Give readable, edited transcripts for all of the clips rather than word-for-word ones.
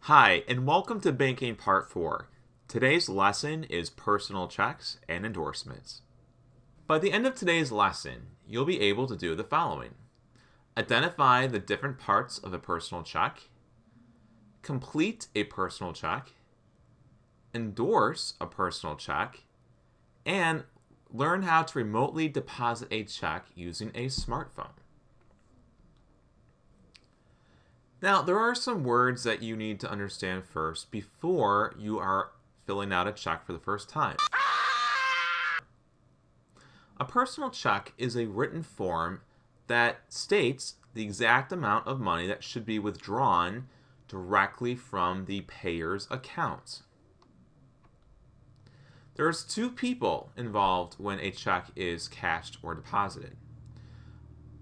Hi, and welcome to Banking Part 4. Today's lesson is personal checks and endorsements. By the end of today's lesson, you'll be able to do the following. Identify the different parts of a personal check, complete a personal check, endorse a personal check, and learn how to remotely deposit a check using a smartphone. Now, there are some words that you need to understand first before you are filling out a check for the first time. A personal check is a written form that states the exact amount of money that should be withdrawn directly from the payer's account. There's two people involved when a check is cashed or deposited.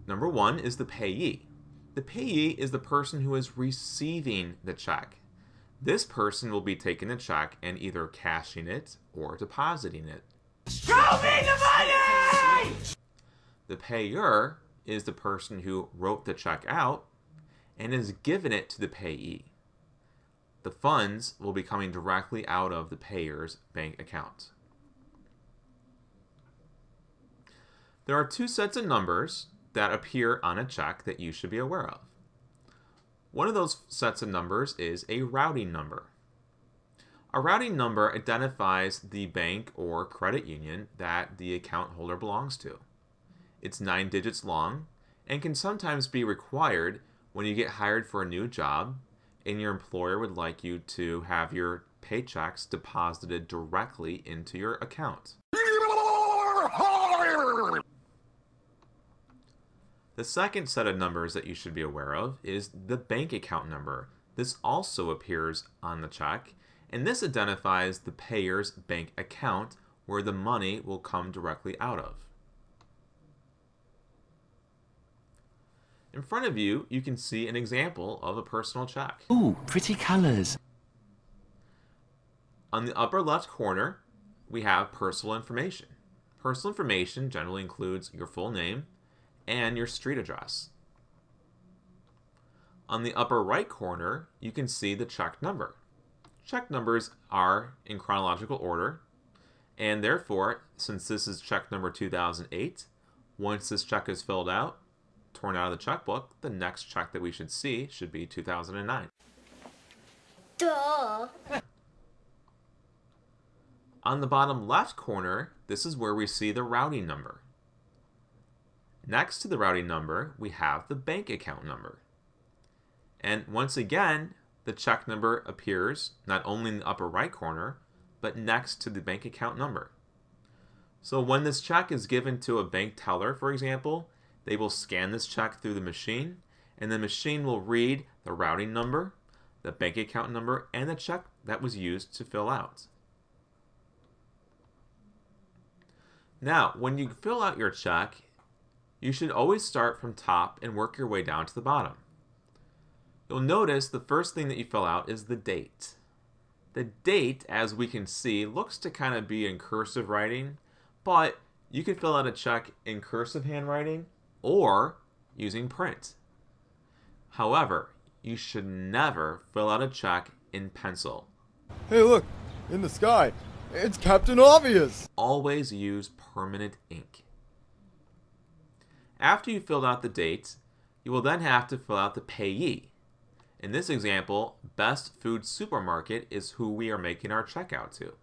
Number one is the payee. The payee is the person who is receiving the check. This person will be taking the check and either cashing it or depositing it. Show me the money! The payer is the person who wrote the check out and is given it to the payee. The funds will be coming directly out of the payer's bank account. There are two sets of numbers that appear on a check that you should be aware of. One of those sets of numbers is a routing number. A routing number identifies the bank or credit union that the account holder belongs to. It's 9 digits long and can sometimes be required when you get hired for a new job and your employer would like you to have your paychecks deposited directly into your account. The second set of numbers that you should be aware of is the bank account number. This also appears on the check, and this identifies the payer's bank account where the money will come directly out of. In front of you, you can see an example of a personal check. Ooh, pretty colors. On the upper left corner, we have personal information. Personal information generally includes your full name and your street address. On the upper right corner, you can see the check number. Check numbers are in chronological order, and therefore, since this is check number 2008, once this check is filled out, torn out of the checkbook, the next check that we should see should be 2009. Duh. On the bottom left corner, this is where we see the routing number. Next to the routing number, we have the bank account number. And once again, the check number appears not only in the upper right corner, but next to the bank account number. So when this check is given to a bank teller, for example, they will scan this check through the machine, and the machine will read the routing number, the bank account number, and the check that was used to fill out. Now, when you fill out your check, you should always start from top and work your way down to the bottom. You'll notice the first thing that you fill out is the date. The date, as we can see, looks to kind of be in cursive writing, but you can fill out a check in cursive handwriting or using print. However, you should never fill out a check in pencil. Hey look, in the sky, it's Captain Obvious! Always use permanent ink. After you've filled out the date, you will then have to fill out the payee. In this example, Best Food Supermarket is who we are making our check out to.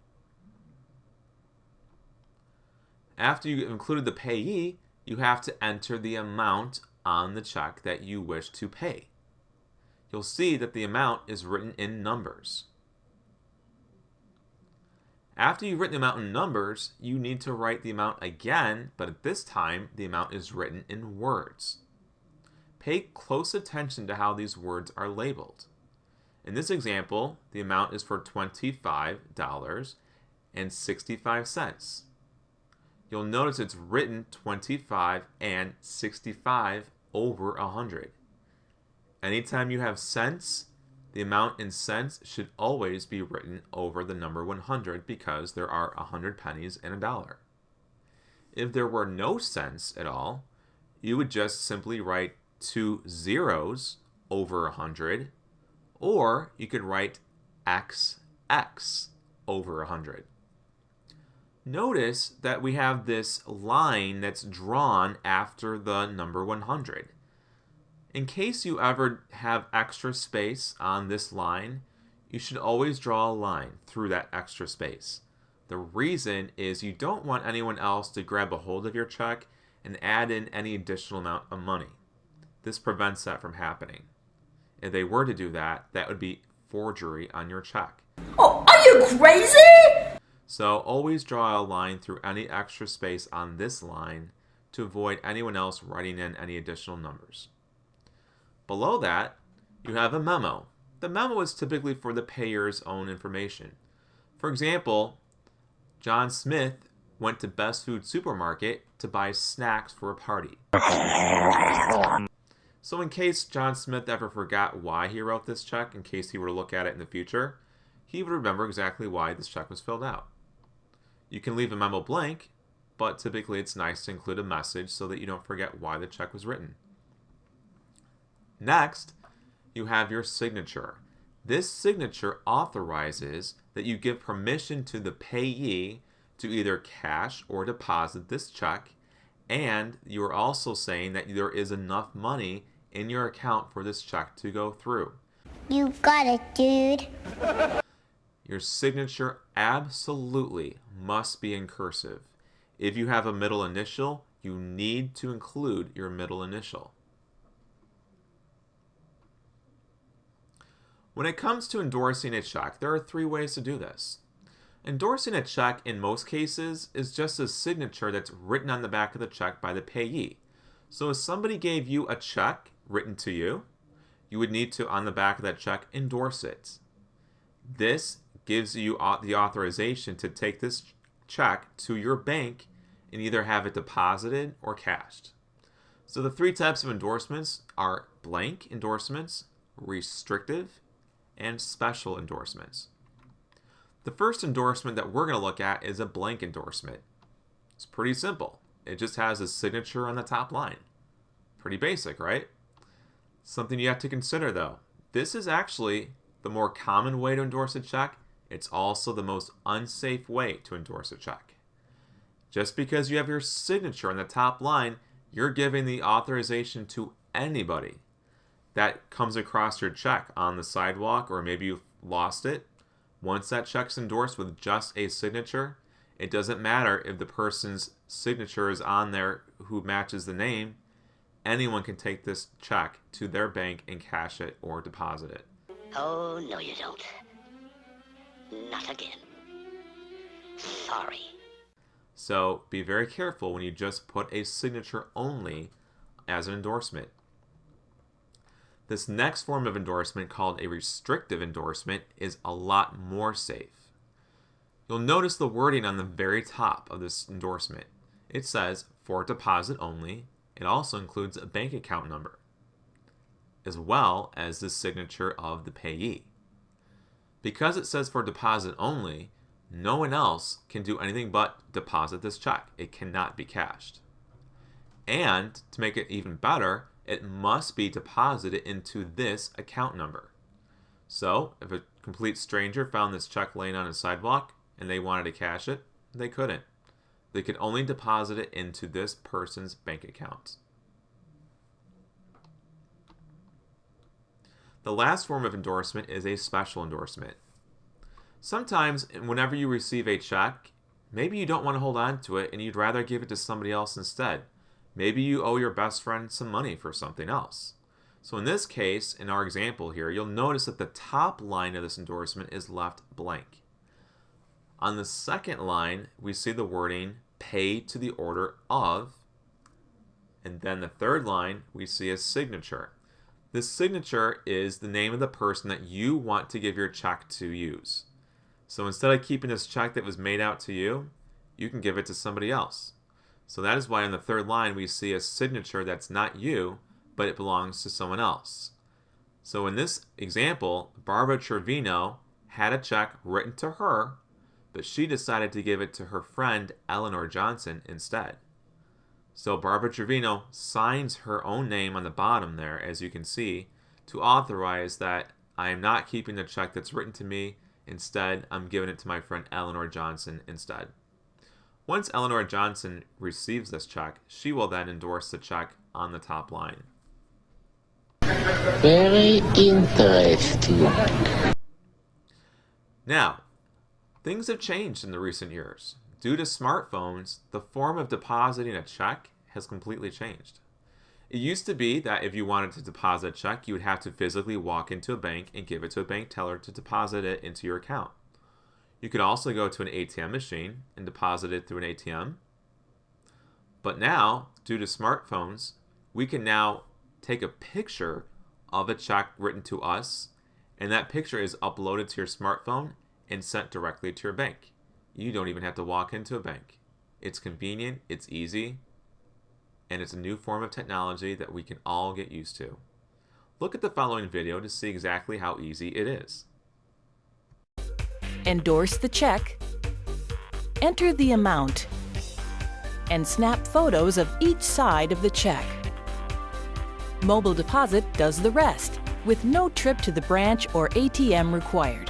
After you've included the payee, you have to enter the amount on the check that you wish to pay. You'll see that the amount is written in numbers. After you've written the amount in numbers, you need to write the amount again, but at this time, the amount is written in words. Pay close attention to how these words are labeled. In this example, the amount is for $25.65. You'll notice it's written 25 and 65 over 100. Anytime you have cents, the amount in cents should always be written over the number 100 because there are 100 pennies in a dollar. If there were no cents at all, you would just simply write 2 zeros over 100 Or you could write XX over 100. Notice that we have this line that's drawn after the number 100. In case you ever have extra space on this line, you should always draw a line through that extra space. The reason is you don't want anyone else to grab a hold of your check and add in any additional amount of money. This prevents that from happening. If they were to do that, that would be forgery on your check. Oh, are you crazy? So always draw a line through any extra space on this line to avoid anyone else writing in any additional numbers. Below that, you have a memo. The memo is typically for the payer's own information. For example, John Smith went to Best Food Supermarket to buy snacks for a party. So in case John Smith ever forgot why he wrote this check, in case he were to look at it in the future, he would remember exactly why this check was filled out. You can leave a memo blank, but typically it's nice to include a message so that you don't forget why the check was written. Next, you have your signature. This signature authorizes that you give permission to the payee to either cash or deposit this check, and you are also saying that there is enough money in your account for this check to go through. You got it, dude. Your signature absolutely must be in cursive. If you have a middle initial, you need to include your middle initial. When it comes to endorsing a check, there are 3 ways to do this. Endorsing a check in most cases is just a signature that's written on the back of the check by the payee. So if somebody gave you a check written to you, you would need to, on the back of that check, endorse it. This gives you the authorization to take this check to your bank and either have it deposited or cashed. So the 3 types of endorsements are blank endorsements, restrictive, and special endorsements. The first endorsement that we're going to look at is a blank endorsement. It's pretty simple. It just has a signature on the top line. Pretty basic, right? Something you have to consider though. This is actually the more common way to endorse a check. It's also the most unsafe way to endorse a check. Just because you have your signature on the top line, you're giving the authorization to anybody that comes across your check on the sidewalk, or maybe you've lost it. Once that check's endorsed with just a signature, it doesn't matter if the person's signature is on there who matches the name. Anyone can take this check to their bank and cash it or deposit it. Oh, no you don't. Not again. Sorry. So be very careful when you just put a signature only as an endorsement. This next form of endorsement, called a restrictive endorsement, is a lot more safe. You'll notice the wording on the very top of this endorsement. It says, for deposit only. It also includes a bank account number, as well as the signature of the payee. Because it says for deposit only, no one else can do anything but deposit this check. It cannot be cashed. And to make it even better, it must be deposited into this account number. So if a complete stranger found this check laying on a sidewalk and they wanted to cash it, they couldn't. They could only deposit it into this person's bank account. The last form of endorsement is a special endorsement. Sometimes, whenever you receive a check, maybe you don't want to hold on to it and you'd rather give it to somebody else instead. Maybe you owe your best friend some money for something else. So in this case, in our example here, you'll notice that the top line of this endorsement is left blank. On the second line, we see the wording, pay to the order of, and then the third line, we see a signature. This signature is the name of the person that you want to give your check to use. So instead of keeping this check that was made out to you, you can give it to somebody else. So that is why on the third line we see a signature that's not you, but it belongs to someone else. So in this example, Barbara Trevino had a check written to her, but she decided to give it to her friend Eleanor Johnson instead. So Barbara Trevino signs her own name on the bottom there, as you can see, to authorize that I am not keeping the check that's written to me. Instead, I'm giving it to my friend Eleanor Johnson instead. Once Eleanor Johnson receives this check, she will then endorse the check on the top line. Very interesting. Now, things have changed in the recent years. Due to smartphones, the form of depositing a check has completely changed. It used to be that if you wanted to deposit a check, you would have to physically walk into a bank and give it to a bank teller to deposit it into your account. You could also go to an ATM machine and deposit it through an ATM. But now, due to smartphones, we can now take a picture of a check written to us, and that picture is uploaded to your smartphone and sent directly to your bank. You don't even have to walk into a bank. It's convenient, it's easy, and it's a new form of technology that we can all get used to. Look at the following video to see exactly how easy it is. Endorse the check, enter the amount, and snap photos of each side of the check. Mobile Deposit does the rest, with no trip to the branch or ATM required.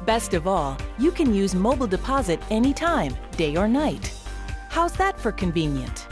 Best of all, you can use Mobile Deposit anytime, day or night. How's that for convenient?